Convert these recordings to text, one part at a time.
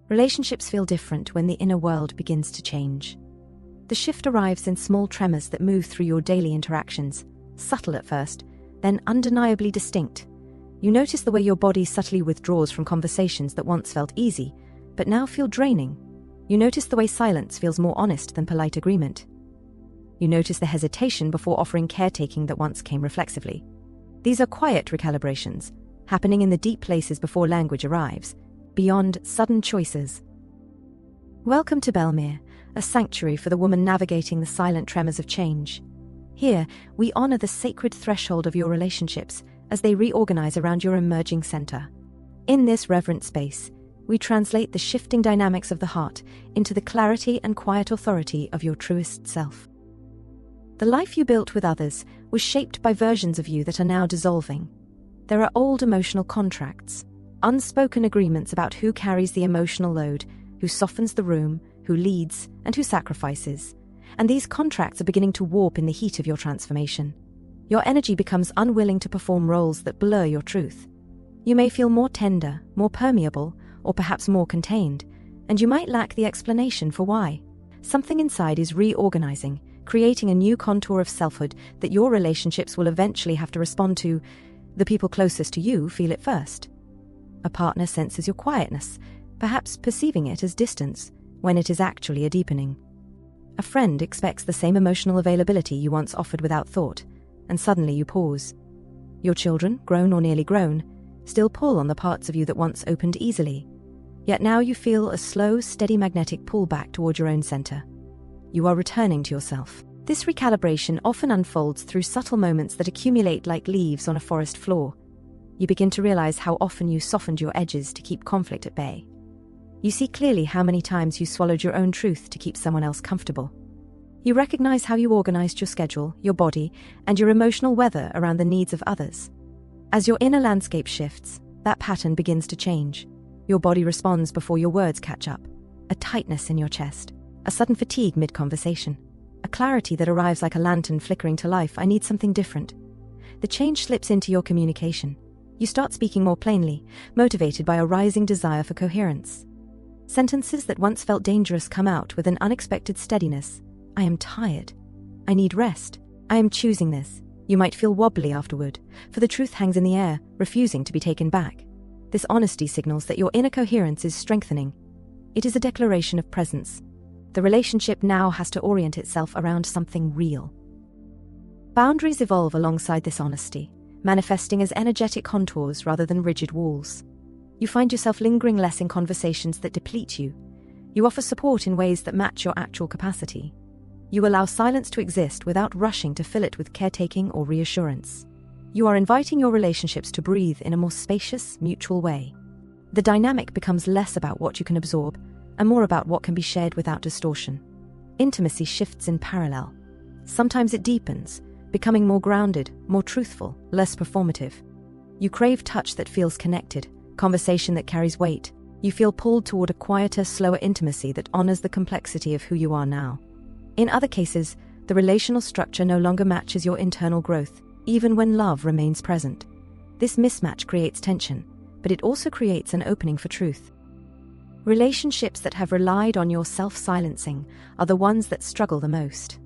Relationships feel different when the inner world begins to change. The shift arrives in small tremors that move through your daily interactions, subtle at first, then undeniably distinct. You notice the way your body subtly withdraws from conversations that once felt easy, but now feel draining. You notice the way silence feels more honest than polite agreement. You notice the hesitation before offering caretaking that once came reflexively. These are quiet recalibrations, happening in the deep places before language arrives, beyond sudden choices. Welcome to Belmere, a sanctuary for the woman navigating the silent tremors of change. Here, we honor the sacred threshold of your relationships as they reorganize around your emerging center. In this reverent space, we translate the shifting dynamics of the heart into the clarity and quiet authority of your truest self. The life you built with others was shaped by versions of you that are now dissolving. There are old emotional contracts, unspoken agreements about who carries the emotional load, who softens the room, who leads, and who sacrifices. And these contracts are beginning to warp in the heat of your transformation. Your energy becomes unwilling to perform roles that blur your truth. You may feel more tender, more permeable, or perhaps more contained, and you might lack the explanation for why. Something inside is reorganizing, creating a new contour of selfhood that your relationships will eventually have to respond to. The people closest to you feel it first. A partner senses your quietness, perhaps perceiving it as distance, when it is actually a deepening. A friend expects the same emotional availability you once offered without thought, and suddenly you pause. Your children, grown or nearly grown, still pull on the parts of you that once opened easily. Yet now you feel a slow, steady magnetic pull back toward your own center. You are returning to yourself. This recalibration often unfolds through subtle moments that accumulate like leaves on a forest floor. You begin to realize how often you softened your edges to keep conflict at bay. You see clearly how many times you swallowed your own truth to keep someone else comfortable. You recognize how you organized your schedule, your body, and your emotional weather around the needs of others. As your inner landscape shifts, that pattern begins to change. Your body responds before your words catch up. A tightness in your chest, a sudden fatigue mid-conversation, a clarity that arrives like a lantern flickering to life. I need something different. The change slips into your communication. You start speaking more plainly, motivated by a rising desire for coherence. Sentences that once felt dangerous come out with an unexpected steadiness. I am tired. I need rest. I am choosing this. You might feel wobbly afterward, for the truth hangs in the air, refusing to be taken back. This honesty signals that your inner coherence is strengthening. It is a declaration of presence. The relationship now has to orient itself around something real. Boundaries evolve alongside this honesty, manifesting as energetic contours rather than rigid walls. You find yourself lingering less in conversations that deplete you. You offer support in ways that match your actual capacity. You allow silence to exist without rushing to fill it with caretaking or reassurance. You are inviting your relationships to breathe in a more spacious, mutual way. The dynamic becomes less about what you can absorb and more about what can be shared without distortion. Intimacy shifts in parallel. Sometimes it deepens, becoming more grounded, more truthful, less performative. You crave touch that feels connected, conversation that carries weight. You feel pulled toward a quieter, slower intimacy that honors the complexity of who you are now. In other cases, the relational structure no longer matches your internal growth, even when love remains present. This mismatch creates tension, but it also creates an opening for truth. Relationships that have relied on your self-silencing are the ones that struggle the most.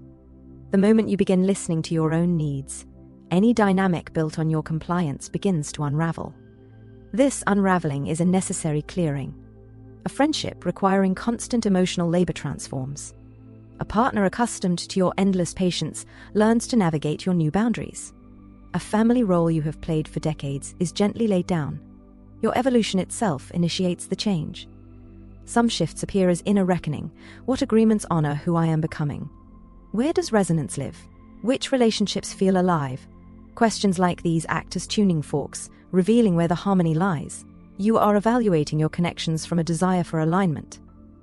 The moment you begin listening to your own needs, any dynamic built on your compliance begins to unravel. This unraveling is a necessary clearing. A friendship requiring constant emotional labor transforms. A partner accustomed to your endless patience learns to navigate your new boundaries. A family role you have played for decades is gently laid down. Your evolution itself initiates the change. Some shifts appear as inner reckoning. What agreements honor who I am becoming? Where does resonance live? Which relationships feel alive? Questions like these act as tuning forks, revealing where the harmony lies. You are evaluating your connections from a desire for alignment.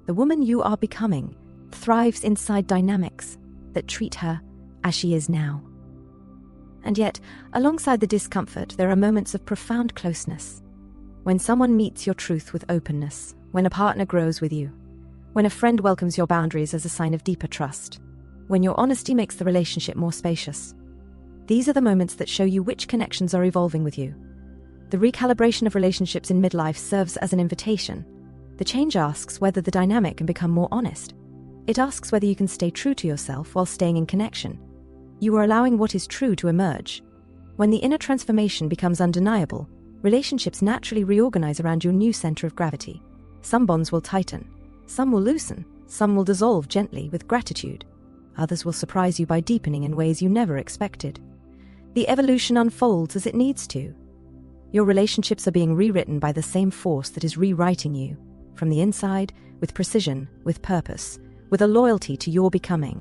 The woman you are becoming thrives inside dynamics that treat her as she is now. And yet, alongside the discomfort, there are moments of profound closeness. When someone meets your truth with openness, when a partner grows with you, when a friend welcomes your boundaries as a sign of deeper trust, when your honesty makes the relationship more spacious. These are the moments that show you which connections are evolving with you. The recalibration of relationships in midlife serves as an invitation. The change asks whether the dynamic can become more honest. It asks whether you can stay true to yourself while staying in connection. You are allowing what is true to emerge. When the inner transformation becomes undeniable, relationships naturally reorganize around your new center of gravity. Some bonds will tighten, some will loosen, some will dissolve gently with gratitude. Others will surprise you by deepening in ways you never expected. The evolution unfolds as it needs to. Your relationships are being rewritten by the same force that is rewriting you, from the inside, with precision, with purpose, with a loyalty to your becoming.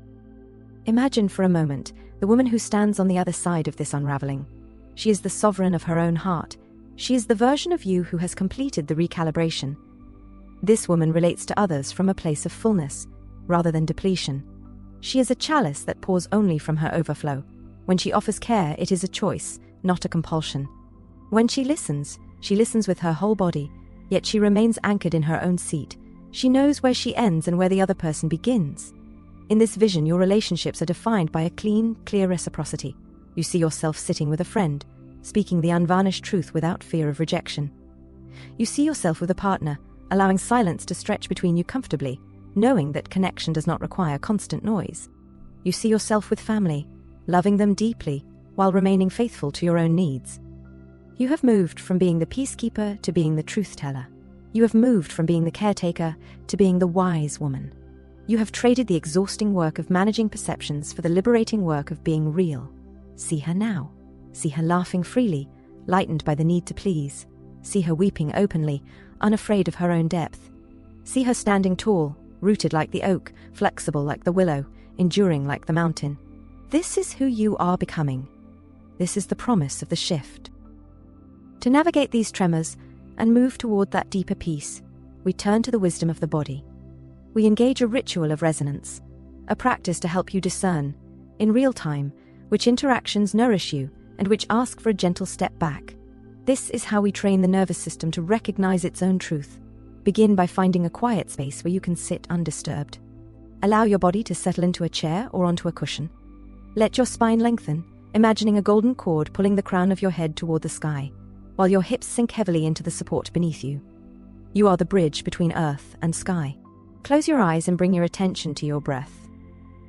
Imagine for a moment the woman who stands on the other side of this unraveling. She is the sovereign of her own heart. She is the version of you who has completed the recalibration. This woman relates to others from a place of fullness, rather than depletion. She is a chalice that pours only from her overflow. When she offers care, it is a choice, not a compulsion. When she listens with her whole body, yet she remains anchored in her own seat. She knows where she ends and where the other person begins. In this vision, your relationships are defined by a clean, clear reciprocity. You see yourself sitting with a friend, speaking the unvarnished truth without fear of rejection. You see yourself with a partner, allowing silence to stretch between you comfortably, knowing that connection does not require constant noise. You see yourself with family, loving them deeply, while remaining faithful to your own needs. You have moved from being the peacekeeper to being the truth-teller. You have moved from being the caretaker to being the wise woman. You have traded the exhausting work of managing perceptions for the liberating work of being real. See her now. See her laughing freely, lightened by the need to please. See her weeping openly, unafraid of her own depth. See her standing tall, rooted like the oak, flexible like the willow, enduring like the mountain. This is who you are becoming. This is the promise of the shift. To navigate these tremors and move toward that deeper peace, we turn to the wisdom of the body. We engage a ritual of resonance, a practice to help you discern, in real time, which interactions nourish you and which ask for a gentle step back. This is how we train the nervous system to recognize its own truth. Begin by finding a quiet space where you can sit undisturbed. Allow your body to settle into a chair or onto a cushion. Let your spine lengthen, imagining a golden cord pulling the crown of your head toward the sky, while your hips sink heavily into the support beneath you. You are the bridge between earth and sky. Close your eyes and bring your attention to your breath.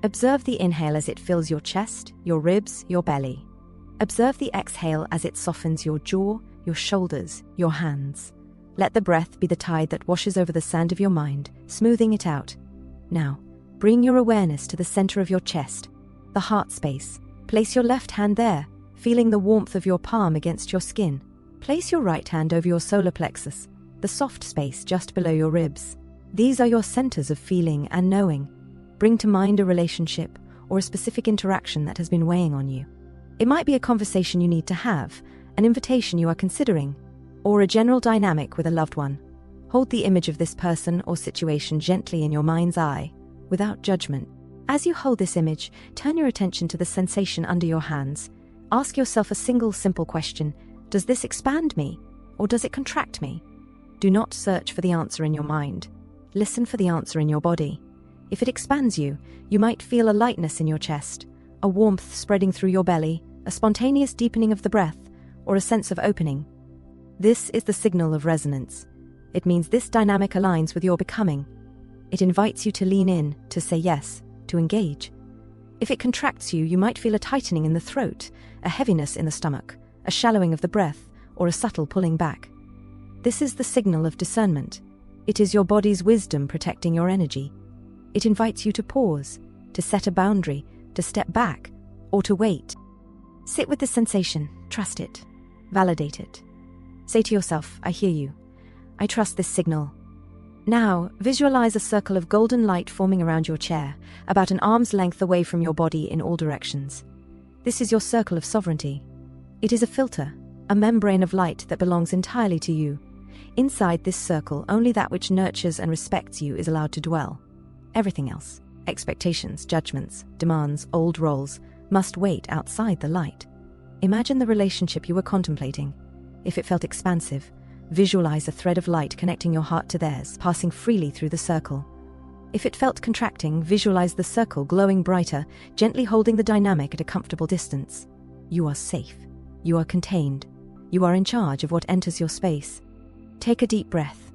Observe the inhale as it fills your chest, your ribs, your belly. Observe the exhale as it softens your jaw, your shoulders, your hands. Let the breath be the tide that washes over the sand of your mind, smoothing it out. Now, bring your awareness to the center of your chest, the heart space. Place your left hand there, feeling the warmth of your palm against your skin. Place your right hand over your solar plexus, the soft space just below your ribs. These are your centers of feeling and knowing. Bring to mind a relationship or a specific interaction that has been weighing on you. It might be a conversation you need to have, an invitation you are considering, or a general dynamic with a loved one. Hold the image of this person or situation gently in your mind's eye, without judgment. As you hold this image, turn your attention to the sensation under your hands. Ask yourself a single simple question: does this expand me, or does it contract me? Do not search for the answer in your mind. Listen for the answer in your body. If it expands you, you might feel a lightness in your chest, a warmth spreading through your belly, a spontaneous deepening of the breath, or a sense of opening. This is the signal of resonance. It means this dynamic aligns with your becoming. It invites you to lean in, to say yes, to engage. If it contracts you, you might feel a tightening in the throat, a heaviness in the stomach, a shallowing of the breath, or a subtle pulling back. This is the signal of discernment. It is your body's wisdom protecting your energy. It invites you to pause, to set a boundary, to step back, or to wait. Sit with the sensation, trust it, validate it. Say to yourself, I hear you. I trust this signal. Now, visualize a circle of golden light forming around your chair, about an arm's length away from your body in all directions. This is your circle of sovereignty. It is a filter, a membrane of light that belongs entirely to you. Inside this circle, only that which nurtures and respects you is allowed to dwell. Everything else, expectations, judgments, demands, old roles, must wait outside the light. Imagine the relationship you were contemplating. If it felt expansive, visualize a thread of light connecting your heart to theirs, passing freely through the circle. If it felt contracting, visualize the circle glowing brighter, gently holding the dynamic at a comfortable distance. You are safe. You are contained. You are in charge of what enters your space. Take a deep breath.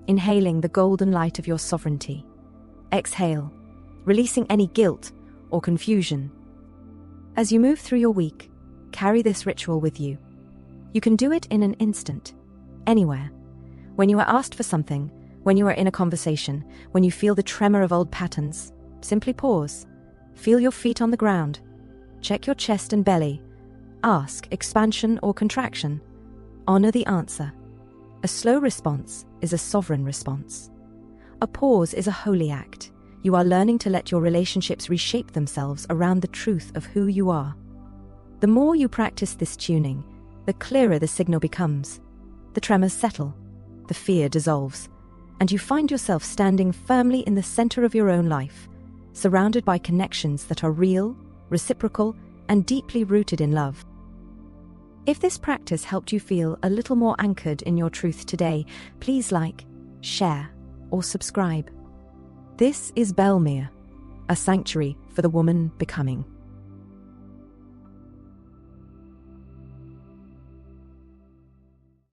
inhaling the golden light of your sovereignty. Exhale, releasing any guilt or confusion. As you move through your week, carry this ritual with you. You can do it in an instant, anywhere. When you are asked for something, when you are in a conversation, when you feel the tremor of old patterns, simply pause. Feel your feet on the ground. Check your chest and belly. Ask expansion or contraction. Honor the answer. A slow response is a sovereign response. A pause is a holy act. You are learning to let your relationships reshape themselves around the truth of who you are. The more you practice this tuning, the clearer the signal becomes. The tremors settle, the fear dissolves, and you find yourself standing firmly in the center of your own life, surrounded by connections that are real, reciprocal, and deeply rooted in love. If this practice helped you feel a little more anchored in your truth today, please like, share, or subscribe. This is Belmere, a sanctuary for the woman becoming.